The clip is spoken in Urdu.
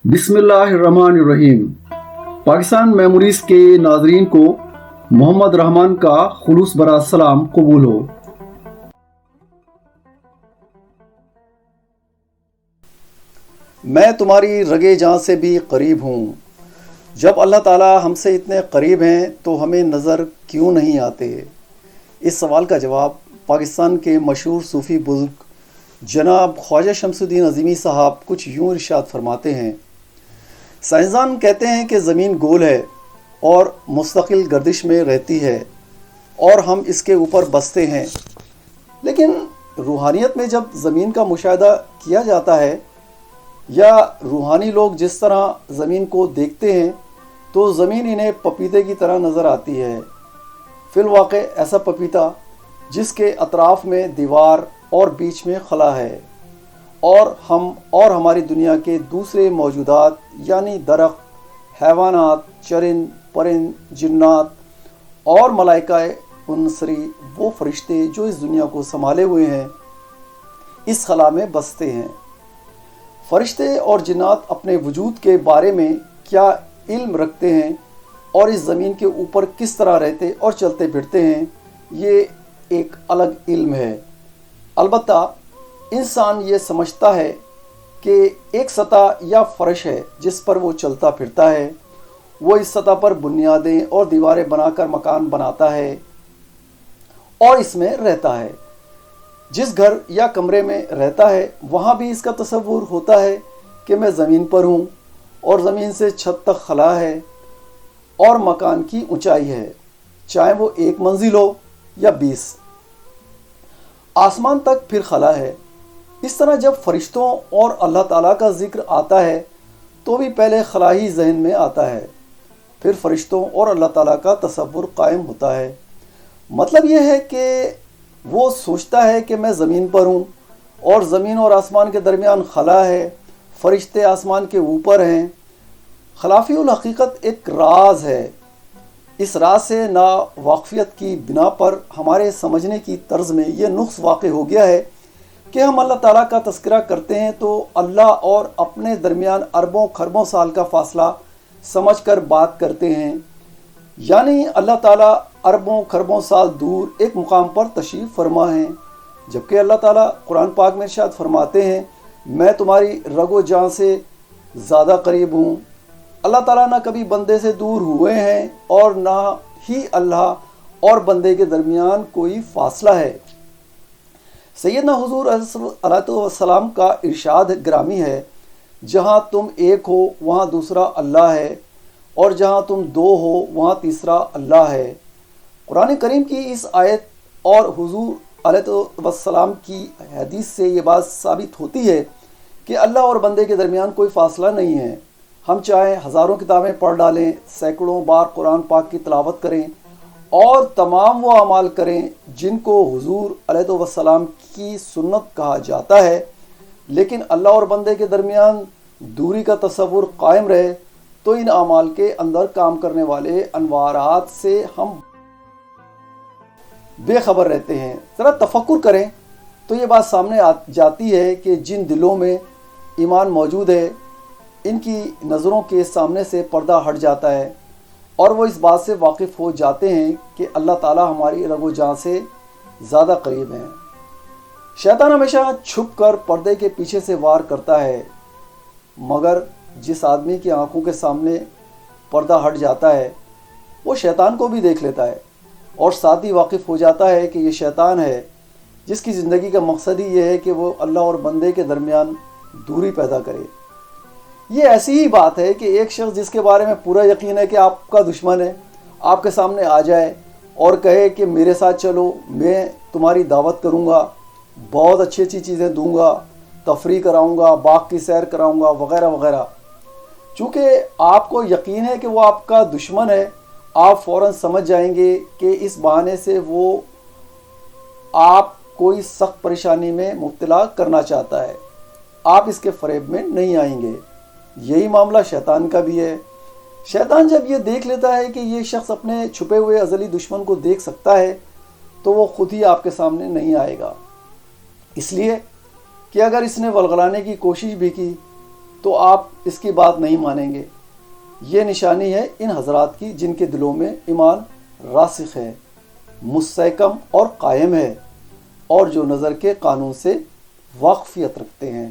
بسم اللہ الرحمن الرحیم۔ پاکستان میموریز کے ناظرین کو محمد رحمان کا خلوص برا سلام قبول ہو۔ میں تمہاری رگے جاں سے بھی قریب ہوں۔ جب اللہ تعالیٰ ہم سے اتنے قریب ہیں تو ہمیں نظر کیوں نہیں آتے؟ اس سوال کا جواب پاکستان کے مشہور صوفی بزرگ جناب خواجہ شمس الدین عظیمی صاحب کچھ یوں ارشاد فرماتے ہیں: سائنسدان کہتے ہیں کہ زمین گول ہے اور مستقل گردش میں رہتی ہے اور ہم اس کے اوپر بستے ہیں، لیکن روحانیت میں جب زمین کا مشاہدہ کیا جاتا ہے یا روحانی لوگ جس طرح زمین کو دیکھتے ہیں تو زمین انہیں پپیتے کی طرح نظر آتی ہے۔ فی الواقع ایسا پپیتا جس کے اطراف میں دیوار اور بیچ میں خلا ہے، اور ہم اور ہماری دنیا کے دوسرے موجودات یعنی درخت، حیوانات، چرند پرند، جنات اور ملائکہ انصری، وہ فرشتے جو اس دنیا کو سنبھالے ہوئے ہیں، اس خلا میں بستے ہیں۔ فرشتے اور جنات اپنے وجود کے بارے میں کیا علم رکھتے ہیں اور اس زمین کے اوپر کس طرح رہتے اور چلتے پھرتے ہیں، یہ ایک الگ علم ہے۔ البتہ انسان یہ سمجھتا ہے کہ ایک سطح یا فرش ہے جس پر وہ چلتا پھرتا ہے، وہ اس سطح پر بنیادیں اور دیواریں بنا کر مکان بناتا ہے اور اس میں رہتا ہے۔ جس گھر یا کمرے میں رہتا ہے وہاں بھی اس کا تصور ہوتا ہے کہ میں زمین پر ہوں اور زمین سے چھت تک خلا ہے اور مکان کی اونچائی ہے، چاہے وہ 1 منزل ہو یا 20، آسمان تک پھر خلا ہے۔ اس طرح جب فرشتوں اور اللہ تعالیٰ کا ذکر آتا ہے تو بھی پہلے خلا ہی ذہن میں آتا ہے، پھر فرشتوں اور اللہ تعالیٰ کا تصور قائم ہوتا ہے۔ مطلب یہ ہے کہ وہ سوچتا ہے کہ میں زمین پر ہوں اور زمین اور آسمان کے درمیان خلا ہے، فرشتے آسمان کے اوپر ہیں۔ خلافی الحقیقت ایک راز ہے۔ اس راز سے ناواقفیت کی بنا پر ہمارے سمجھنے کی طرز میں یہ نقص واقع ہو گیا ہے کہ ہم اللہ تعالیٰ کا تذکرہ کرتے ہیں تو اللہ اور اپنے درمیان اربوں خربوں سال کا فاصلہ سمجھ کر بات کرتے ہیں، یعنی اللہ تعالیٰ اربوں خربوں سال دور ایک مقام پر تشریف فرما ہیں، جبکہ اللہ تعالیٰ قرآن پاک میں ارشاد فرماتے ہیں: میں تمہاری رگ و جاں سے زیادہ قریب ہوں۔ اللہ تعالیٰ نہ کبھی بندے سے دور ہوئے ہیں اور نہ ہی اللہ اور بندے کے درمیان کوئی فاصلہ ہے۔ سیدنا حضور علیہ السلام کا ارشاد گرامی ہے: جہاں تم ایک ہو وہاں دوسرا اللہ ہے، اور جہاں تم 2 ہو وہاں تیسرا اللہ ہے۔ قرآن کریم کی اس آیت اور حضور علیہ السلام کی حدیث سے یہ بات ثابت ہوتی ہے کہ اللہ اور بندے کے درمیان کوئی فاصلہ نہیں ہے۔ ہم چاہے ہزاروں کتابیں پڑھ ڈالیں، سینکڑوں بار قرآن پاک کی تلاوت کریں اور تمام وہ اعمال کریں جن کو حضور علیہ السلام کی سنت کہا جاتا ہے، لیکن اللہ اور بندے کے درمیان دوری کا تصور قائم رہے تو ان اعمال کے اندر کام کرنے والے انوارات سے ہم بے خبر رہتے ہیں۔ ذرا تفکر کریں تو یہ بات سامنے جاتی ہے کہ جن دلوں میں ایمان موجود ہے ان کی نظروں کے سامنے سے پردہ ہٹ جاتا ہے اور وہ اس بات سے واقف ہو جاتے ہیں کہ اللہ تعالیٰ ہماری رگ و جاں سے زیادہ قریب ہیں۔ شیطان ہمیشہ چھپ کر پردے کے پیچھے سے وار کرتا ہے، مگر جس آدمی کی آنکھوں کے سامنے پردہ ہٹ جاتا ہے وہ شیطان کو بھی دیکھ لیتا ہے اور ساتھ ہی واقف ہو جاتا ہے کہ یہ شیطان ہے جس کی زندگی کا مقصد ہی یہ ہے کہ وہ اللہ اور بندے کے درمیان دوری پیدا کرے۔ یہ ایسی ہی بات ہے کہ ایک شخص جس کے بارے میں پورا یقین ہے کہ آپ کا دشمن ہے، آپ کے سامنے آ جائے اور کہے کہ میرے ساتھ چلو، میں تمہاری دعوت کروں گا، بہت اچھی اچھی چیزیں دوں گا، تفریح کراؤں گا، باغ کی سیر کراؤں گا وغیرہ وغیرہ۔ چونکہ آپ کو یقین ہے کہ وہ آپ کا دشمن ہے، آپ فوراً سمجھ جائیں گے کہ اس بہانے سے وہ آپ کوئی سخت پریشانی میں مبتلا کرنا چاہتا ہے، آپ اس کے فریب میں نہیں آئیں گے۔ یہی معاملہ شیطان کا بھی ہے۔ شیطان جب یہ دیکھ لیتا ہے کہ یہ شخص اپنے چھپے ہوئے ازلی دشمن کو دیکھ سکتا ہے تو وہ خود ہی آپ کے سامنے نہیں آئے گا، اس لیے کہ اگر اس نے ولغلانے کی کوشش بھی کی تو آپ اس کی بات نہیں مانیں گے۔ یہ نشانی ہے ان حضرات کی جن کے دلوں میں ایمان راسخ ہے، مستحکم اور قائم ہے، اور جو نظر کے قانون سے واقفیت رکھتے ہیں۔